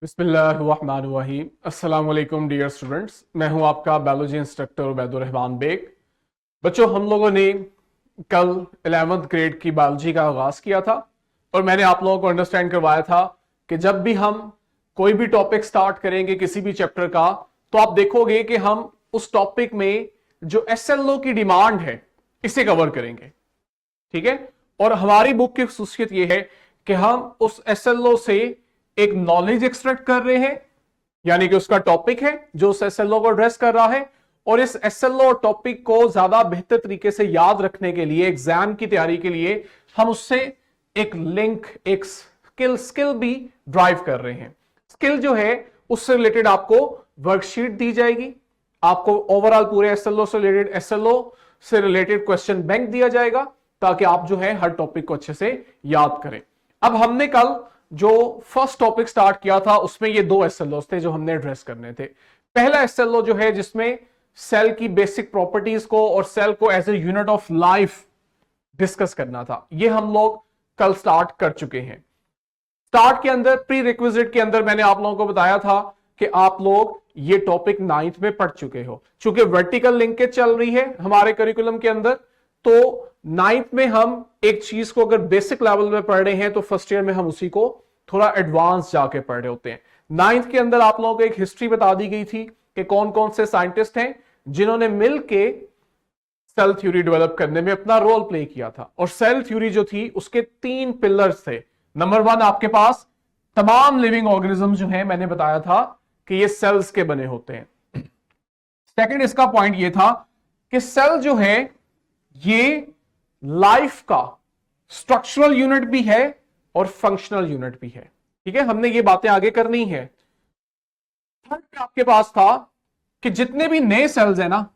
बिस्मिल्लाहिर्रहमानिर्रहीम। अस्सलाम वालेकुम डियर स्टूडेंट्स, मैं हूं आपका बायोलॉजी इंस्ट्रक्टर उबैदुर रहमान बेग। बच्चों, हम लोगों ने कल 11th ग्रेड की बायोलॉजी का आगाज किया था और मैंने आप लोगों को अंडरस्टैंड करवाया था कि जब भी हम कोई भी टॉपिक स्टार्ट करेंगे किसी भी चैप्टर का, तो आप देखोगे कि हम उस टॉपिक में जो SLO की डिमांड है इसे कवर करेंगे। ठीक है, और हमारी बुक की खुसूसियत यह है कि हम उस SLO से एक नॉलेज एक्सट्रैक्ट कर रहे हैं, यानी कि उसका टॉपिक है जो उस SLO को एड्रेस कर रहा है, और इस SLO टॉपिक को ज्यादा बेहतर तरीके से याद रखने के लिए, एग्जाम की तैयारी के लिए हम उससे एक लिंक, एक स्किल भी ड्राइव कर रहे हैं। स्किल जो है उससे रिलेटेड आपको वर्कशीट दी जाएगी, आपको ओवरऑल पूरे SLO से रिलेटेड SLO से रिलेटेड क्वेश्चन बैंक दिया जाएगा ताकि आप जो है हर टॉपिक को अच्छे से याद करें। अब हमने कल जो फर्स्ट टॉपिक स्टार्ट किया था उसमें ये दो SLOs थे जो हमने एड्रेस करने थे। पहला SLO जो है जिसमें सेल की बेसिक प्रॉपर्टीज को और सेल को as a unit of life discuss करना था, ये हम लोग कल स्टार्ट कर चुके हैं। स्टार्ट के अंदर, प्री रिक्विजिट के अंदर मैंने आप लोगों को बताया था कि आप लोग ये टॉपिक 9th में पढ़ चुके हो। चूंकि वर्टिकल लिंकेज चल रही है हमारे करिकुलम के अंदर, तो 9th में हम एक चीज को अगर बेसिक लेवल में पढ़ रहे हैं तो फर्स्ट ईयर में हम उसी को थोड़ा एडवांस जाके पढ़ रहे होते हैं। 9th के अंदर आप लोगों को एक हिस्ट्री बता दी गई थी कि कौन कौन से साइंटिस्ट हैं जिन्होंने मिलके सेल थ्योरी डेवलप करने में अपना रोल प्ले किया था। और सेल थ्योरी जो थी उसके 3 पिलर्स थे। नंबर 1, आपके पास तमाम लिविंग ऑर्गेनिज्म जो है, मैंने बताया था कि ये सेल्स के बने होते हैं। सेकंड, इसका पॉइंट ये था कि सेल जो है ये लाइफ का स्ट्रक्चरल यूनिट भी है और फंक्शनल यूनिट भी है। ठीक है, हमने ये बातें आगे करनी है। थर्ड आपके पास था कि जितने भी नए सेल्स हैं ना,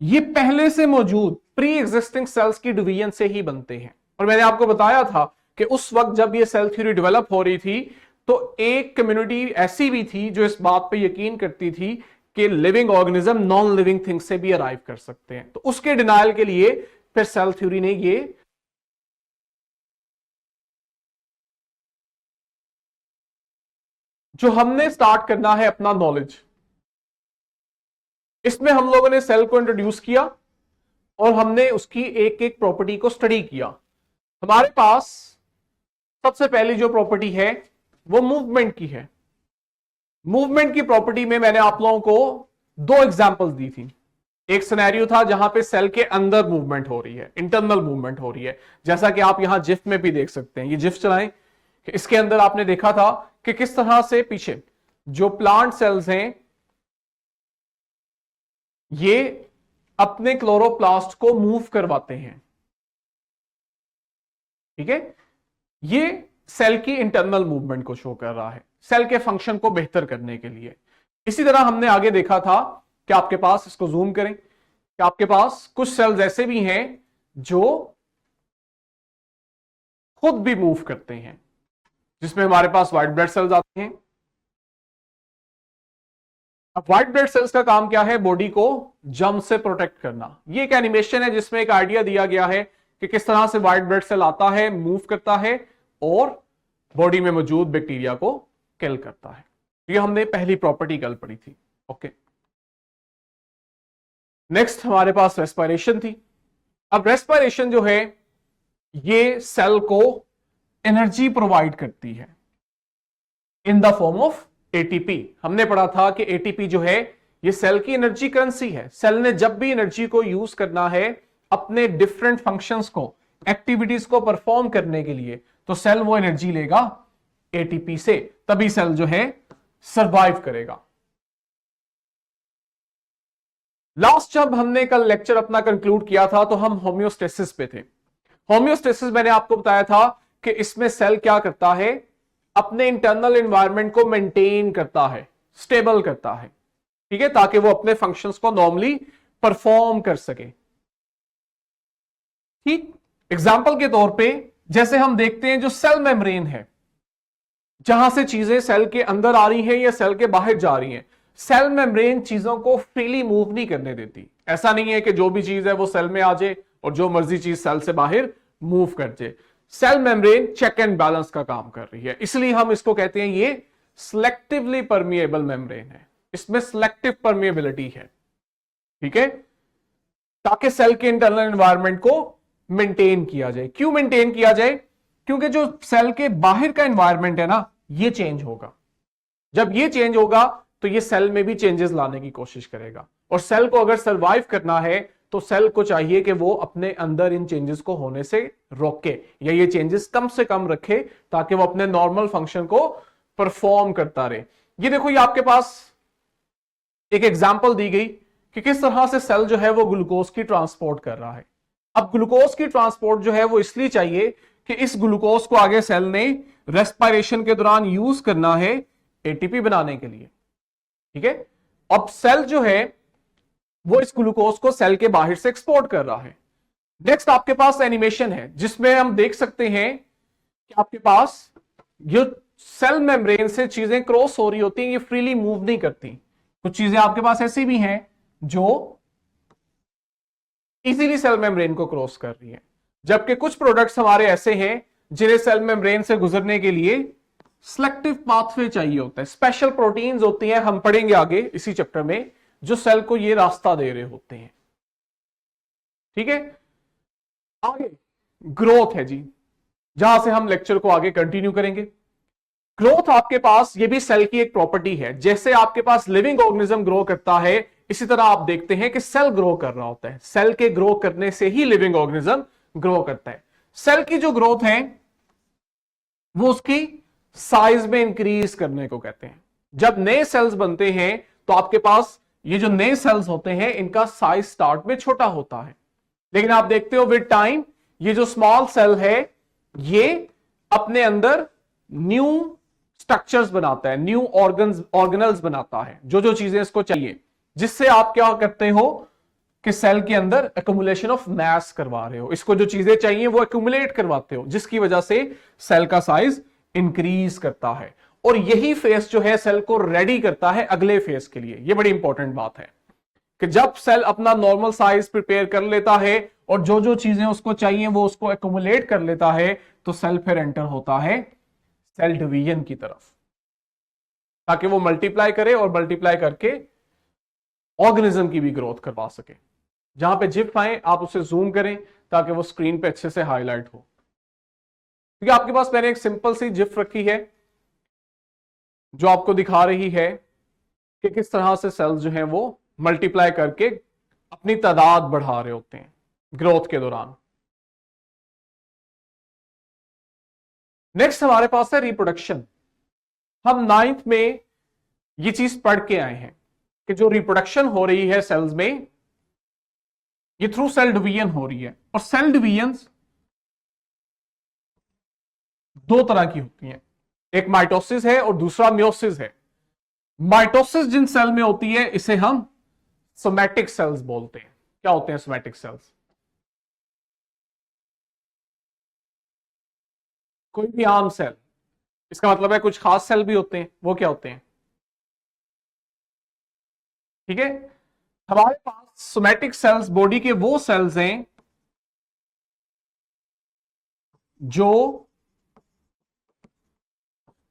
ये पहले से मौजूद प्री एग्जिस्टिंग सेल्स की डिवीजन से ही बनते हैं। और मैंने आपको बताया था कि उस वक्त जब ये सेल थ्योरी डेवलप हो रही थी तो एक कम्युनिटी ऐसी भी थी जो इस बात पे यकीन करती थी कि living organism non living thing से भी अराइव कर सकते हैं। तो उसके डिनायल के लिए फिर सेल थ्योरी ने ये जो हमने स्टार्ट करना है अपना नॉलेज, इसमें हम लोगों ने सेल को इंट्रोड्यूस किया और हमने उसकी एक एक प्रॉपर्टी को स्टडी किया। हमारे पास सबसे पहली जो प्रॉपर्टी है वो मूवमेंट की है। मूवमेंट की प्रॉपर्टी में मैंने आप लोगों को 2 एग्जांपल्स दी थी। एक सिनेरियो था जहां पे सेल के अंदर मूवमेंट हो रही है, इंटरनल मूवमेंट हो रही है, जैसा कि आप यहां जिफ में भी देख सकते हैं। ये जिफ चलाएं, इसके अंदर आपने देखा था कि किस तरह से पीछे जो प्लांट सेल्स हैं ये अपने क्लोरोप्लास्ट को मूव करवाते हैं। ठीक है, ये सेल की इंटरनल मूवमेंट को शो कर रहा है, सेल के फंक्शन को बेहतर करने के लिए। इसी तरह हमने आगे देखा था कि आपके पास, इसको जूम करें, कि आपके पास कुछ सेल्स ऐसे भी हैं जो खुद भी मूव करते हैं, जिसमें हमारे पास व्हाइट ब्लड सेल्स आते हैं। अब व्हाइट ब्लड सेल्स का काम क्या है? बॉडी को जर्म से प्रोटेक्ट करना। ये एक एनिमेशन है जिसमें एक आइडिया दिया गया है कि किस तरह से व्हाइट ब्लड सेल आता है, मूव करता है और बॉडी में मौजूद बैक्टीरिया को किल करता है। ये हमने पहली प्रॉपर्टी कल पढ़ी थी। ओके, नेक्स्ट हमारे पास रेस्पिरेशन थी। अब रेस्पिरेशन जो है ये सेल को एनर्जी प्रोवाइड करती है in the form of ATP। हमने पढ़ा था कि ATP जो है ये सेल की एनर्जी करेंसी है। सेल ने जब भी एनर्जी को यूज करना है अपने डिफरेंट फंक्शंस को, एक्टिविटीज को परफॉर्म करने के लिए, तो सेल वो एनर्जी लेगा ATP से, तभी सेल जो है सरवाइव करेगा। लास्ट जब हमने कल लेक्चर अपना कंक्लूड किया था तो हम होम्योस्टेसिस पे थे। होम्योस्टेसिस मैंने आपको बताया था कि इसमें सेल क्या करता है, अपने इंटरनल एनवायरनमेंट को मेंटेन करता है, स्टेबल करता है। ठीक है, ताकि वो अपने फंक्शंस को नॉर्मली परफॉर्म कर सके। ठीक, एग्जाम्पल के तौर पे जैसे हम देखते हैं जो सेल मेम्ब्रेन है, जहां से चीजें सेल के अंदर आ रही हैं या सेल के बाहर जा रही हैं, सेल मेम्ब्रेन चीजों को फ्रीली मूव नहीं करने देती। ऐसा नहीं है कि जो भी चीज है वो सेल में आ जाए और जो मर्जी चीज सेल से बाहर मूव कर जाए। Cell membrane check and balance का काम कर रही है, इसलिए हम इसको कहते हैं ये सिलेक्टिवली परमिएबल मेम्ब्रेन है, इसमें सिलेक्टिव परमिएबिलिटी है, ठीक है, ताकि सेल के इंटरनल एनवायरनमेंट को मेंटेन किया जाए। क्यों मेंटेन किया जाए? क्योंकि जो सेल के बाहर का एनवायरनमेंट है ना, ये चेंज होगा। जब ये चेंज होगा तो ये सेल में भी चेंजेस लाने की कोशिश करेगा, और सेल को अगर सरवाइव करना है तो सेल को चाहिए कि वो अपने अंदर इन चेंजेस को होने से रोके, या ये चेंजेस कम से कम रखे, ताकि वो अपने नॉर्मल फंक्शन को परफॉर्म करता रहे। ये देखो, ये आपके पास एक एग्जांपल दी गई कि किस तरह से सेल जो है वो ग्लूकोज की ट्रांसपोर्ट कर रहा है। अब ग्लूकोज की ट्रांसपोर्ट जो है वो इसलिए चाहिए कि इस ग्लूकोज को आगे सेल ने रेस्पिरेशन के दौरान यूज करना है एटीपी बनाने के लिए, ठीक है। अब सेल जो है वो इस ग्लूकोज को सेल के बाहर से एक्सपोर्ट कर रहा है। नेक्स्ट आपके पास एनिमेशन है, जिसमें हम देख सकते हैं कि आपके पास ये सेल मेम्ब्रेन से चीजें क्रॉस हो रही होती हैं, ये फ्रीली मूव नहीं करती। कुछ चीजें आपके पास ऐसी भी हैं जो इजीली सेल मेम्ब्रेन को क्रॉस कर रही है, जबकि कुछ प्रोडक्ट्स हमारे ऐसे हैं जिन्हें सेल मेम्ब्रेन से गुजरने के लिए सिलेक्टिव पाथवे चाहिए होता है। स्पेशल प्रोटीन्स होती हैं, हम पढ़ेंगे आगे इसी चैप्टर में, जो सेल को ये रास्ता दे रहे होते हैं, ठीक है। आगे ग्रोथ है जी, जहां से हम लेक्चर को आगे कंटिन्यू करेंगे। ग्रोथ आपके पास ये भी सेल की एक प्रॉपर्टी है। जैसे आपके पास लिविंग ऑर्गेनिज्म ग्रो करता है, इसी तरह आप देखते हैं कि सेल ग्रो कर रहा होता है। सेल के ग्रो करने से ही लिविंग ऑर्गेनिज्म ग्रो करता है। सेल की जो ग्रोथ है वो उसकी साइज में इंक्रीज करने को कहते हैं। जब नए सेल्स बनते हैं तो आपके पास ये जो नए सेल्स होते हैं, इनका साइज स्टार्ट में छोटा होता है, लेकिन आप देखते हो विद टाइम ये जो स्मॉल सेल है ये अपने अंदर न्यू स्ट्रक्चर्स बनाता है, न्यू ऑर्गेनल्स बनाता है, जो जो चीजें इसको चाहिए, जिससे आप क्या करते हो कि सेल के अंदर एक्युमुलेशन ऑफ मास करवा रहे हो। इसको जो चीजें चाहिए वो एक्युमुलेट करवाते हो, जिसकी वजह से सेल का साइज इंक्रीज करता है। और यही फेस जो है सेल को रेडी करता है अगले फेस के लिए। ये बड़ी इंपॉर्टेंट बात है कि जब सेल अपना नॉर्मल साइज प्रिपेयर कर लेता है और जो जो चीजें उसको चाहिए वो उसको एक्युमुलेट कर लेता है, तो सेल फिर एंटर होता है सेल डिवीजन की तरफ, ताकि वो मल्टीप्लाई करे और मल्टीप्लाई करके ऑर्गेनिज्म की भी ग्रोथ करवा सके। जहां पे जिफ आए आप उसे जूम करें ताकि वो स्क्रीन पे अच्छे से हाईलाइट हो। क्योंकि आपके पास मैंने एक सिंपल सी जिफ रखी है जो आपको दिखा रही है कि किस तरह से सेल्स जो हैं वो मल्टीप्लाई करके अपनी तादाद बढ़ा रहे होते हैं ग्रोथ के दौरान। नेक्स्ट हमारे पास है रिप्रोडक्शन। हम 9th में ये चीज पढ़ के आए हैं कि जो रिप्रोडक्शन हो रही है सेल्स में, ये थ्रू सेल डिवीजन हो रही है। और सेल डिवीजन दो तरह की होती हैं, एक माइटोसिस है और दूसरा मियोसिस है। माइटोसिस जिन सेल में होती है इसे हम सोमैटिक सेल्स बोलते हैं। क्या होते हैं सोमैटिक सेल्स? कोई भी आम सेल, इसका मतलब है कुछ खास सेल भी होते हैं। वो क्या होते हैं? ठीक है, हमारे पास सोमैटिक सेल्स बॉडी के वो सेल्स हैं जो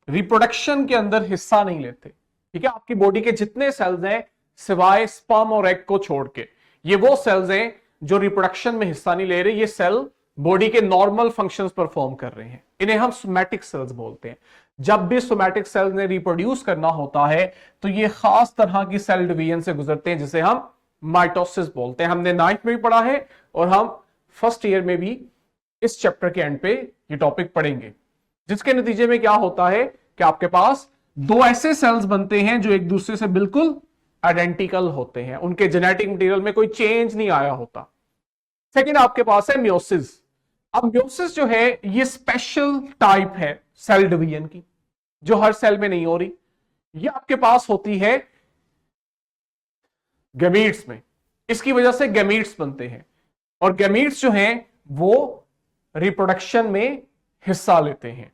रिप्रोडक्शन के अंदर हिस्सा नहीं लेते। ठीक है, आपकी बॉडी के जितने सेल्स हैं सिवाय स्पर्म और एग को छोड़ के, ये वो सेल्स हैं जो रिप्रोडक्शन में हिस्सा नहीं ले रहे। ये सेल बॉडी के नॉर्मल फंक्शंस परफॉर्म कर रहे हैं, इन्हें हम सोमैटिक सेल्स बोलते हैं। जब भी सोमैटिक सेल्स ने रिप्रोड्यूस करना होता है तो ये खास तरह की सेल डिवीजन से गुजरते हैं, जिसे हम माइटोसिस बोलते हैं। हमने 9th में भी पढ़ा है और हम फर्स्ट ईयर में भी इस चैप्टर के एंड पे ये टॉपिक पढ़ेंगे, जिसके नतीजे में क्या होता है कि आपके पास दो ऐसे सेल्स बनते हैं जो एक दूसरे से बिल्कुल आइडेंटिकल होते हैं, उनके जेनेटिक मटेरियल में कोई चेंज नहीं आया होता। सेकंड आपके पास है मियोसिस। अब मियोसिस जो है ये स्पेशल टाइप है सेल डिवीजन की, जो हर सेल में नहीं हो रही। ये आपके पास होती है गैमीट्स में, इसकी वजह से गैमीट्स बनते हैं और गैमीट्स जो हैं वो रिप्रोडक्शन में हिस्सा लेते हैं।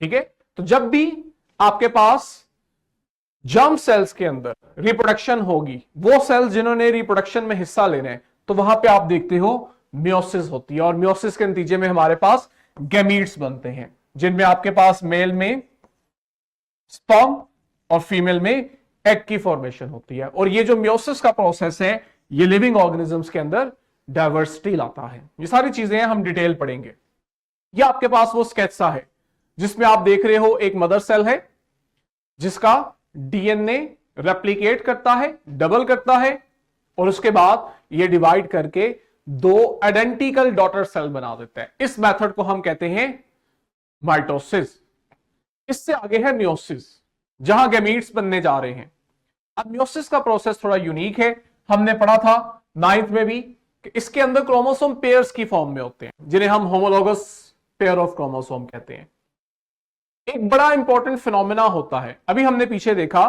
ठीक है, तो जब भी आपके पास जर्म सेल्स के अंदर रिप्रोडक्शन होगी, वो सेल्स जिन्होंने रिप्रोडक्शन में हिस्सा लेना है, तो वहां पे आप देखते हो मियोसिस होती है। और मियोसिस के नतीजे में हमारे पास गैमीट्स बनते हैं, जिनमें आपके पास मेल में स्पर्म और फीमेल में एग की फॉर्मेशन होती है। और ये जो मियोसिस का प्रोसेस है ये लिविंग ऑर्गेनिजम्स के अंदर डाइवर्सिटी लाता है। ये सारी चीजें हम डिटेल पढ़ेंगे। ये आपके पास वो स्केच सा है जिसमें आप देख रहे हो एक मदर सेल है जिसका डीएनए रेप्लिकेट करता है, डबल करता है, और उसके बाद ये डिवाइड करके दो आइडेंटिकल डॉटर सेल बना देता है। इस मेथड को हम कहते हैं माइटोसिस। इससे आगे है मियोसिस, जहां गैमीट्स बनने जा रहे हैं। अब मियोसिस का प्रोसेस थोड़ा यूनिक है। हमने पढ़ा था 9th में भी कि इसके अंदर क्रोमोसोम पेयर्स की फॉर्म में होते हैं जिन्हें हम होमोलोगस पेयर ऑफ क्रोमोसोम कहते हैं। एक बड़ा इंपॉर्टेंट फिनोमेना होता है, अभी हमने पीछे देखा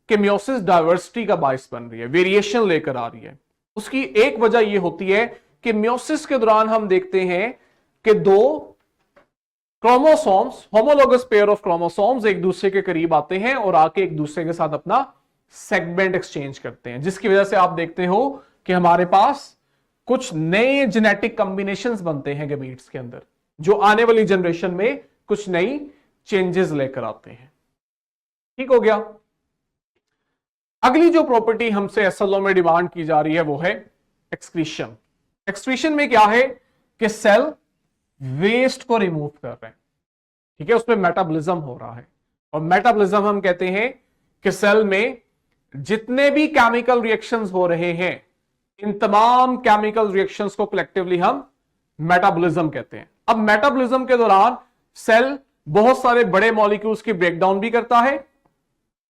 कि मियोसिस डाइवर्सिटी का बायस बन रही है, वेरिएशन लेकर आ रही है। उसकी एक वजह यह होती है कि मियोसिस के दौरान हम देखते हैं कि दो chromosomes, homologous pair of chromosomes एक दूसरे के करीब आते हैं और आके एक दूसरे के साथ अपना सेगमेंट एक्सचेंज करते हैं, जिसकी वजह से आप देखते हो कि हमारे पास कुछ नए जेनेटिक कॉम्बिनेशंस बनते हैं गैमीट्स के अंदर, जो आने वाली जनरेशन में कुछ नई चेंजेस लेकर आते हैं। ठीक हो गया। अगली जो प्रॉपर्टी हमसे एसएलओ में डिमांड की जा रही है वो है एक्सक्रीशन। एक्सक्रीशन में क्या है कि सेल वेस्ट को रिमूव कर रहे हैं, ठीक है, उसमें मेटाबॉलिज्म हो रहा है। और मेटाबॉलिज्म हम कहते हैं कि सेल में जितने भी केमिकल रिएक्शंस हो रहे हैं, इन तमाम केमिकल रिएक्शंस को कलेक्टिवली हम मेटाबॉलिज्म कहते हैं। अब मेटाबॉलिज्म के दौरान सेल बहुत सारे बड़े मॉलिक्यूल्स की ब्रेकडाउन भी करता है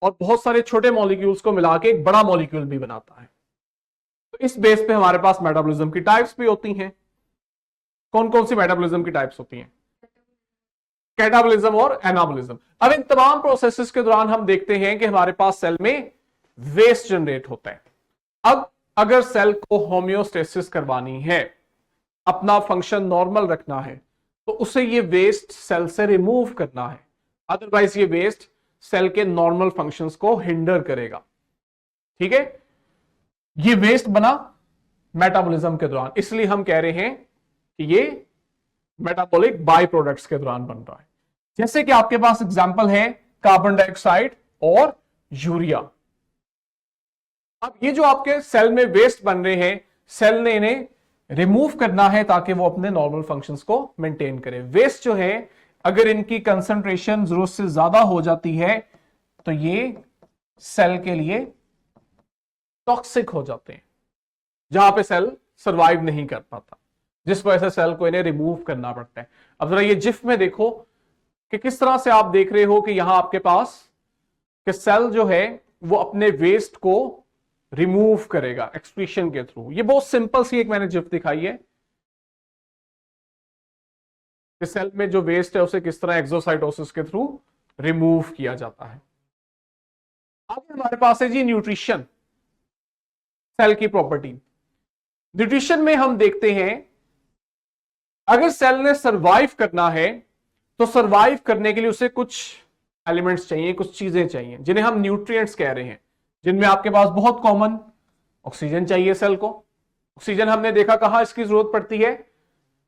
और बहुत सारे छोटे मॉलिक्यूल्स को मिला के एक बड़ा मॉलिक्यूल भी बनाता है। तो इस बेस पे हमारे पास मेटाबॉलिज्म की टाइप्स भी होती हैं। कौन कौन सी मेटाबॉलिज्म की टाइप्स होती हैं? कैटाबॉलिज्म और एनाबॉलिज्म। अब इन तमाम प्रोसेसेस के दौरान हम देखते हैं कि हमारे पास सेल में वेस्ट जनरेट होता है। अब अगर सेल को होम्योस्टेसिस करवानी है, अपना फंक्शन नॉर्मल रखना है, तो उसे ये वेस्ट सेल से रिमूव करना है, अदरवाइज ये वेस्ट सेल के नॉर्मल फंक्शंस को हिंडर करेगा। ठीक है, ये वेस्ट बना मेटाबॉलिज्म के दौरान, इसलिए हम कह रहे हैं कि ये मेटाबॉलिक बाय प्रोडक्ट्स के दौरान बन रहा है। जैसे कि आपके पास एग्जांपल है कार्बन डाइऑक्साइड और यूरिया। अब ये जो आपके सेल में वेस्ट बन रहे हैं, सेल ने इन्हें रिमूव करना है ताकि वो अपने नॉर्मल फंक्शंस को मेंटेन करे। वेस्ट जो है, अगर इनकी कंसंट्रेशन जरूरत से ज्यादा हो जाती है तो ये सेल के लिए टॉक्सिक हो जाते हैं, जहां पे सेल सरवाइव नहीं कर पाता, जिस वजह से सेल को इन्हें रिमूव करना पड़ता है। अब जरा ये जिफ में देखो कि किस तरह से आप देख रहे हो कि यहां आपके पास कि सेल जो है वो अपने वेस्ट को रिमूव करेगा एक्सक्रीशन के थ्रू। ये बहुत सिंपल सी एक मैंने जिफ दिखाई है कि सेल में जो वेस्ट है उसे किस तरह एक्सोसाइटोसिस के थ्रू रिमूव किया जाता है। आगे हमारे पास है जी न्यूट्रिशन, सेल की प्रॉपर्टी। न्यूट्रिशन में हम देखते हैं अगर सेल ने सरवाइव करना है तो सरवाइव करने के लिए उसे कुछ एलिमेंट्स चाहिए, कुछ चीजें चाहिए, जिन्हें हम न्यूट्रिएंट्स कह रहे हैं, जिनमें आपके पास बहुत कॉमन ऑक्सीजन चाहिए सेल को। ऑक्सीजन हमने देखा कहां इसकी जरूरत पड़ती है?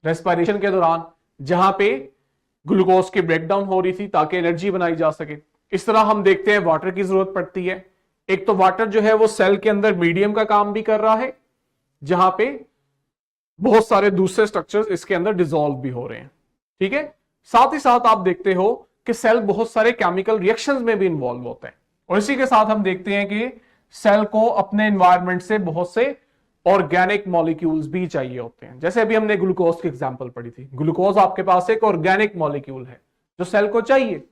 रेस्पिरेशन के दौरान, जहां पे ग्लूकोज की ब्रेकडाउन हो रही थी ताकि एनर्जी बनाई जा सके। इस तरह हम देखते हैं वाटर की जरूरत पड़ती है। एक तो वाटर जो है वो सेल के अंदर मीडियम का काम भी कर रहा है, जहां पे बहुत सारे दूसरे स्ट्रक्चर्स इसके अंदर डिसॉल्व भी हो रहे हैं। ठीक है, साथ ही साथ आप देखते हो कि सेल बहुत सारे केमिकल रिएक्शंस में भी इन्वॉल्व होता है। और इसी के साथ हम देखते हैं कि सेल को अपने एनवायरनमेंट से बहुत से ऑर्गेनिक मॉलिक्यूल्स भी चाहिए होते हैं। जैसे अभी हमने ग्लूकोज की एग्जांपल पढ़ी थी, ग्लूकोज आपके पास एक ऑर्गेनिक मॉलिक्यूल है जो सेल को चाहिए।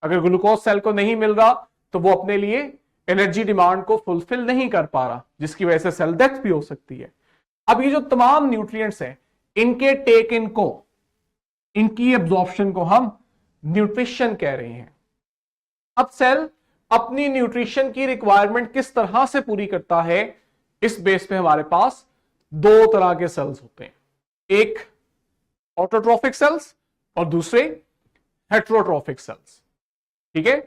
अगर ग्लूकोज सेल को नहीं मिल रहा तो वो अपने लिए एनर्जी डिमांड को फुलफिल नहीं कर पा रहा, जिसकी वजह से सेल डेथ भी हो सकती है। अब ये जो तमाम न्यूट्रिएंट्स हैं, इनके टेक इन को, इनकी एब्जॉर्प्शन को हम न्यूट्रिशन कह रहे हैं। अब सेल अपनी न्यूट्रिशन की रिक्वायरमेंट किस तरह से पूरी करता है, इस बेस पे हमारे पास दो तरह के सेल्स होते हैं, एक ऑटोट्रोफिक सेल्स और दूसरे हेटेरोट्रोफिक सेल्स। ठीक है,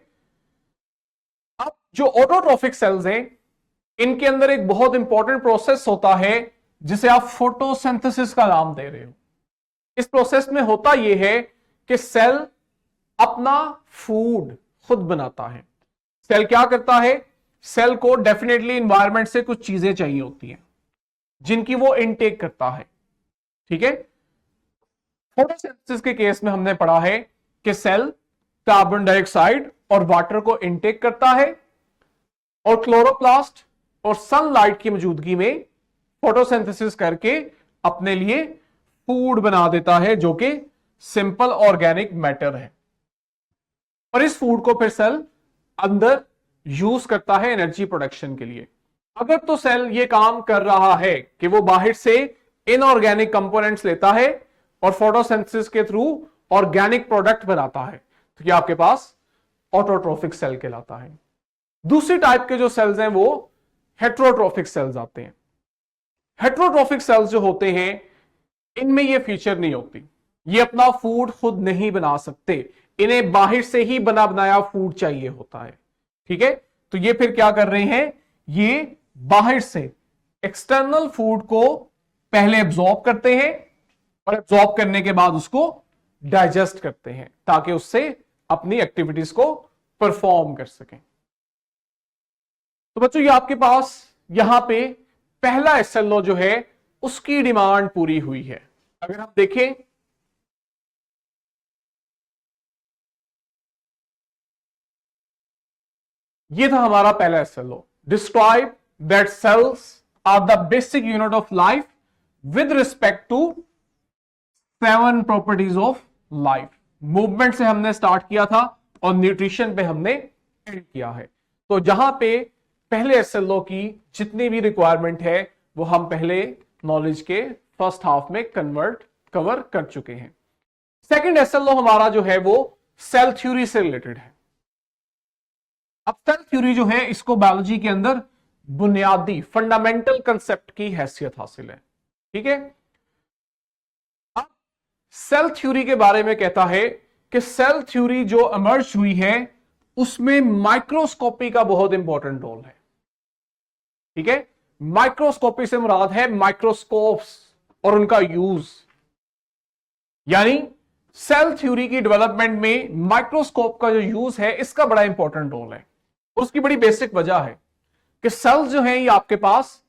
अब जो ऑटोट्रोफिक सेल्स हैं, इनके अंदर एक बहुत इंपॉर्टेंट प्रोसेस होता है जिसे आप फोटोसिंथेसिस का नाम दे रहे हो। इस प्रोसेस में होता यह है कि सेल अपना फूड खुद बनाता है। सेल क्या करता है? सेल को डेफिनेटली इन्वायरमेंट से कुछ चीजें चाहिए होती हैं जिनकी वो इनटेक करता है। ठीक है, फोटोसिंथेसिस के केस में हमने पढ़ा है कि सेल कार्बन डाइऑक्साइड और वाटर को इनटेक करता है और क्लोरोप्लास्ट और सनलाइट की मौजूदगी में फोटोसिंथेसिस करके अपने लिए फूड बना देता है जो कि सिंपल ऑर्गेनिक मैटर है। और इस फूड को फिर सेल अंदर यूज करता है एनर्जी प्रोडक्शन के लिए। अगर तो सेल ये काम कर रहा है कि वो बाहर से इनऑर्गेनिक कंपोनेंट्स लेता है और फोटोसिंथेसिस के थ्रू ऑर्गेनिक प्रोडक्ट बनाता है, तो ये आपके पास ऑटोट्रोफिक सेल कहलाता है। दूसरी टाइप के जो सेल्स हैं वो हेट्रोट्रोफिक सेल्स आते हैं। हेट्रोट्रोफिक सेल्स जो होते हैं इनमें ये फीचर नहीं होती, ये अपना फूड खुद नहीं बना सकते, इन्हें बाहर से ही बना बनाया फूड चाहिए होता है। ठीक है, तो ये फिर क्या कर रहे हैं, ये बाहर से एक्सटर्नल फूड को पहले एब्जॉर्ब करते हैं और एब्जॉर्ब करने के बाद उसको डाइजेस्ट करते हैं ताकि उससे अपनी एक्टिविटीज को परफॉर्म कर सकें। तो बच्चों ये आपके पास यहां पे पहला एसएलओ जो है उसकी डिमांड पूरी हुई है। अगर हम देखें ये था हमारा पहला SLO, describe that cells are the basic unit of life with respect to 7 properties of life. Movement से हमने स्टार्ट किया था और न्यूट्रिशन पे हमने एंड किया है। तो जहां पे पहले एसएलओ की जितनी भी रिक्वायरमेंट है वो हम पहले नॉलेज के फर्स्ट हाफ में कवर कर चुके हैं। सेकंड एसएलओ हमारा जो है वो सेल थ्योरी से रिलेटेड है। अब सेल थ्योरी जो है इसको बायोलॉजी के अंदर बुनियादी फंडामेंटल कंसेप्ट की हैसियत हासिल है। ठीक है, अब सेल थ्योरी के बारे में कहता है कि सेल थ्योरी जो इमर्ज हुई है उसमें माइक्रोस्कोपी का बहुत इंपॉर्टेंट रोल है। ठीक है, माइक्रोस्कोपी से मुराद है माइक्रोस्कोप्स और उनका यूज, यानी सेल थ्योरी की डेवलपमेंट में माइक्रोस्कोप का जो यूज है इसका बड़ा इंपॉर्टेंट रोल है। उसकी बड़ी बेसिक वजह है कि सेल्स जो है ये आपके पास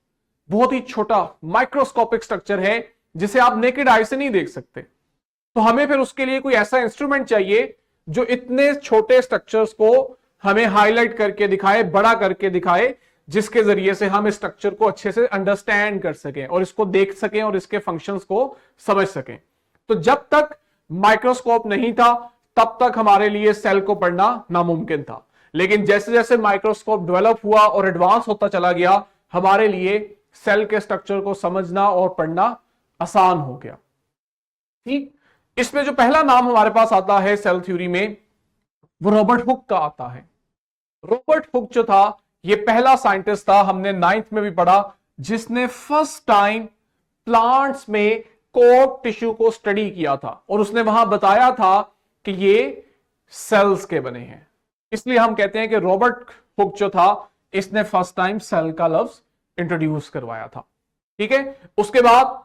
बहुत ही छोटा माइक्रोस्कोपिक स्ट्रक्चर है जिसे आप नेकेड आई से नहीं देख सकते। तो हमें फिर उसके लिए कोई ऐसा इंस्ट्रूमेंट चाहिए जो इतने छोटे स्ट्रक्चर्स को हमें हाईलाइट करके दिखाए, बड़ा करके दिखाए, जिसके जरिए से हम इस स्ट्रक्चर को अच्छे से अंडरस्टैंड कर सकें और इसको देख सकें और इसके फंक्शंस को समझ सकें। तो जब तक माइक्रोस्कोप नहीं था तब तक हमारे लिए सेल को पढ़ना नामुमकिन था, लेकिन जैसे जैसे माइक्रोस्कोप डेवलप हुआ और एडवांस होता चला गया हमारे लिए सेल के स्ट्रक्चर को समझना और पढ़ना आसान हो गया। ठीक, इसमें जो पहला नाम हमारे पास आता है सेल थ्योरी में वो रॉबर्ट हुक का आता है। रॉबर्ट हुक जो था ये पहला साइंटिस्ट था, हमने 9th में भी पढ़ा, जिसने फर्स्ट टाइम प्लांट्स में कोर टिश्यू को स्टडी किया था और उसने वहां बताया था कि ये सेल्स के बने हैं। इसलिए हम कहते हैं कि रॉबर्ट हुक जो था इसने फर्स्ट टाइम सेल का लफ्ज इंट्रोड्यूस करवाया था। ठीक है, उसके बाद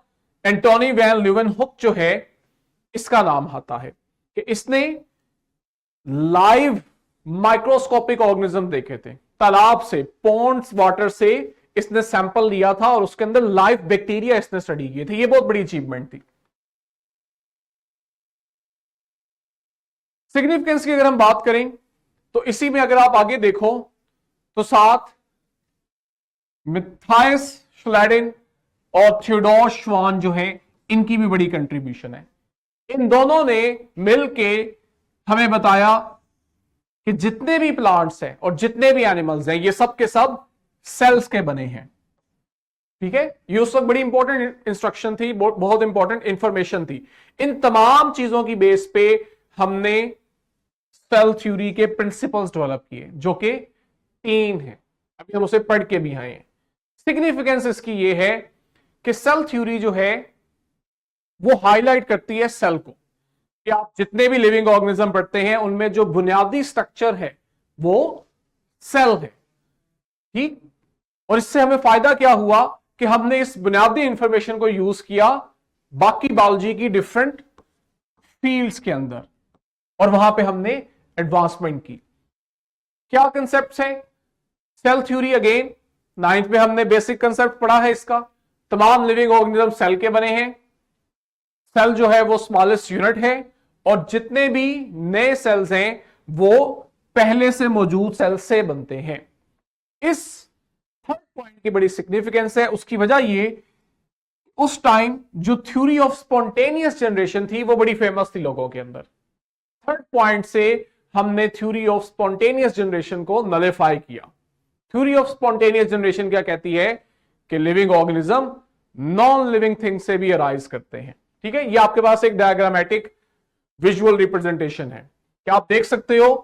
एंटोनी वैन ल्यूवेनहुक जो है इसका नाम आता है कि इसने लाइव माइक्रोस्कोपिक ऑर्गेनिज्म देखे थे, तालाब से, पॉन्ड्स वाटर से इसने सैंपल लिया था और उसके अंदर लाइव बैक्टीरिया इसने स्टडी किए थे। ये बहुत बड़ी अचीवमेंट थी। सिग्निफिकेंस की अगर हम बात करें तो इसी में अगर आप आगे देखो तो साथ मिथाइस श्लेडिन और थियोडोर श्वान जो है इनकी भी बड़ी कंट्रीब्यूशन है। इन दोनों ने मिलके हमें बताया कि जितने भी प्लांट्स हैं और जितने भी एनिमल्स हैं ये सब के सब सेल्स के बने हैं। ठीक है, ये उस वक्त बड़ी इंपॉर्टेंट इंस्ट्रक्शन थी, बहुत इंपॉर्टेंट इंफॉर्मेशन थी। इन तमाम चीजों की बेस पे हमने सेल थ्योरी के प्रिंसिपल्स डेवलप किए जो कि 3 हैं। अभी हम उसे पढ़ के भी आए हैं। सिग्निफिकेंस इसकी ये है कि सेल थ्योरी जो है वो हाईलाइट करती है सेल को, कि आप जितने भी लिविंग ऑर्गेनिज्म पढ़ते हैं उनमें जो बुनियादी स्ट्रक्चर है वो सेल है। ठीक, और इससे हमें फायदा क्या हुआ कि हमने इस बुनियादी इंफॉर्मेशन को यूज किया बाकी बायोलॉजी की डिफरेंट फील्ड्स के अंदर और वहां पे हमने एडवांसमेंट की। क्या कंसेप्ट है? सेल थ्योरी अगेन 9th में हमने बेसिक कंसेप्ट पढ़ा है इसका। तमाम लिविंग ऑर्गेनिज्म सेल के बने हैं। सेल जो है वो स्मॉलेस्ट यूनिट है और जितने भी नए सेल्स हैं वो पहले से मौजूद सेल से बनते हैं। इस थर्ड पॉइंट की बड़ी सिग्निफिकेंस है। उसकी वजह ये, उस टाइम जो थ्योरी ऑफ स्पॉन्टेनियस जनरेशन थी वो बड़ी फेमस थी लोगों के अंदर। थर्ड पॉइंट से हमने थ्योरी ऑफ स्पॉन्टेनियस जनरेशन को नलिफाई किया। थ्योरी ऑफ स्पॉन्टेनियस जनरेशन क्या कहती है कि living organism non living thing से भी अराइज करते हैं। ठीक है, ये आपके पास एक डायग्रामेटिक विजुअल रिप्रेजेंटेशन है। क्या आप देख सकते हो?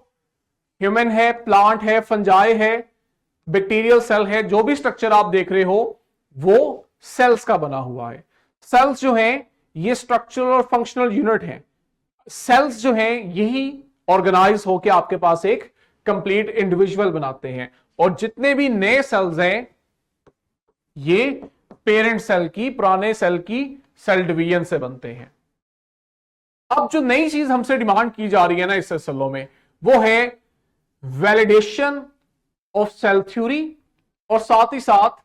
ह्यूमन है, प्लांट है, फंजाई है, बैक्टीरियल सेल है, जो भी स्ट्रक्चर आप देख रहे हो वो सेल्स का बना हुआ है। सेल्स जो हैं ये स्ट्रक्चरल और फंक्शनल यूनिट हैं। सेल्स जो हैं यही ऑर्गेनाइज होकर आपके पास एक कंप्लीट इंडिविजुअल बनाते हैं और जितने भी नए सेल्स हैं ये पेरेंट सेल की, पुराने सेल की सेल डिवीजन से बनते हैं। अब जो नई चीज हमसे डिमांड की जा रही है ना इस सेलों में, वो है वैलिडेशन ऑफ सेल थ्योरी और साथ ही साथ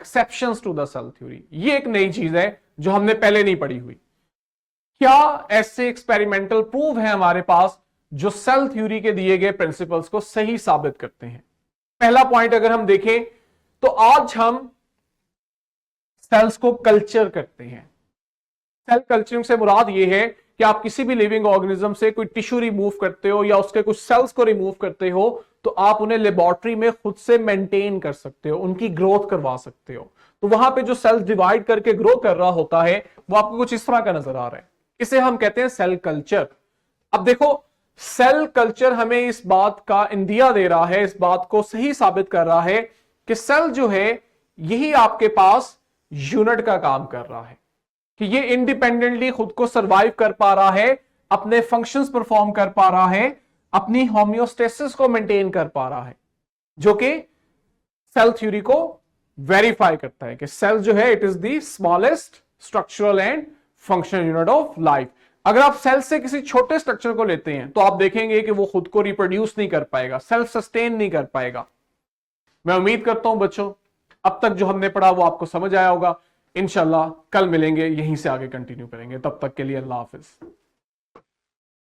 exceptions to the cell theory. ये एक नई चीज है जो हमने पहले नहीं पढ़ी हुई। क्या ऐसे एक्सपेरिमेंटल प्रूफ है हमारे पास जो सेल थ्योरी के दिए गए प्रिंसिपल्स को सही साबित करते हैं? पहला पॉइंट अगर हम देखें तो आज हम सेल्स को कल्चर करते हैं। सेल कल्चरिंग से मुराद यह है कि आप किसी भी लिविंग ऑर्गेनिज्म से कोई टिश्यू रिमूव करते हो या उसके कुछ सेल्स को रिमूव करते हो तो आप उन्हें लेबोरेटरी में खुद से मेंटेन कर सकते हो, उनकी ग्रोथ करवा सकते हो। तो वहां पे जो सेल्स डिवाइड करके ग्रो कर रहा होता है वो आपको कुछ इस तरह का नजर आ रहा है। इसे हम कहते हैं सेल कल्चर। अब देखो, सेल कल्चर हमें इस बात का इंदिया दे रहा है, इस बात को सही साबित कर रहा है कि सेल जो है यही आपके पास यूनिट का काम कर रहा है, कि ये इंडिपेंडेंटली खुद को सरवाइव कर पा रहा है, अपने फंक्शंस परफॉर्म कर पा रहा है, अपनी होम्योस्टेसिस को मेंटेन कर पा रहा है, जो कि सेल थ्योरी को वेरीफाई करता है कि सेल जो है it is the smallest structural and functional unit of life. अगर आप सेल से किसी छोटे स्ट्रक्चर को लेते हैं तो आप देखेंगे कि वो खुद को रिप्रोड्यूस नहीं कर पाएगा, सेल्फ सस्टेन नहीं कर पाएगा। मैं उम्मीद करता हूं बच्चों अब तक जो हमने पढ़ा वो आपको समझ आया होगा। इंशाल्लाह कल मिलेंगे, यहीं से आगे कंटिन्यू करेंगे। तब तक के लिए अल्लाह हाफिज।